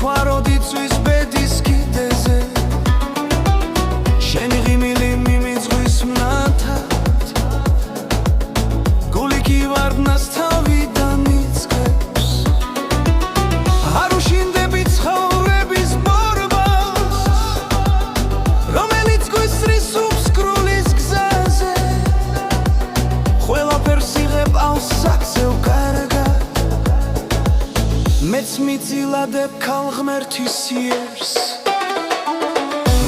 მთვაროდ იწვის ბედის კიდეზე შენი ღიმილი მიმიძღვის მნათად გული კი ვარდნას თავიდან იწყებს არ უშინდები ცხოვრების ბორბალს რომელიც გვესწრის უბსკრულის გზაზე ყველაფერს იღებავს საქცევ კარგად მეც მიწილადებ ქალ ღმერთის იერს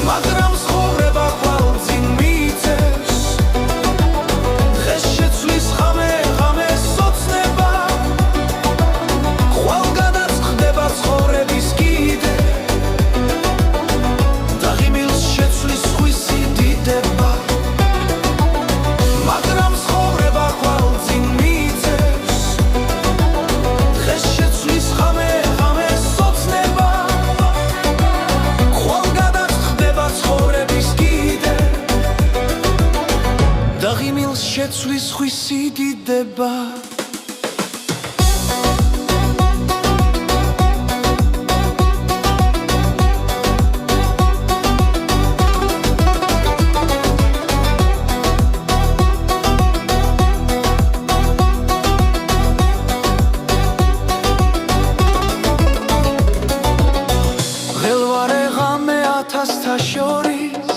მაგრამ ცხოვრება ხვალწინ მიწევს დღეს შეცვლის ღამე ღამეს ოცნება ხვალ გადაწყდება ცხოვრების კიდე და ღიმილს შეცვლის სხვისი დიდება მაგრამ ცხოვრება ხვალწინ მიწევს დღეს შეცვლის ღამე ღამეს ოცნება ხვალ გადაწყდება ცხოვრების კიდე და ღიმილს შეცვლის სხვისი დიდება ღელვარე ღამე ათასთა შორის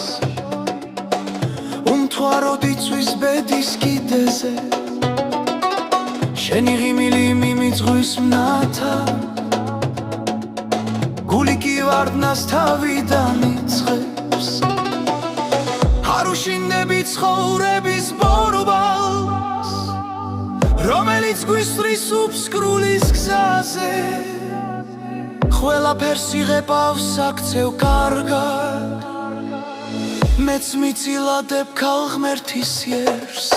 უმთვაროდ იწვის ბედის კიდეზე შენი ღიმილი მიმიძღვის მნათად გული კი ვარდნას თავიდან იწყებს არ უშინდები ცხოვრების ბორბალს რომელიც გვისწრის უბსკრულის გზაზე ყველაფერს იღებავს საქცევ კარგად მეც მიწილადებ ქალ ღმერთის იერს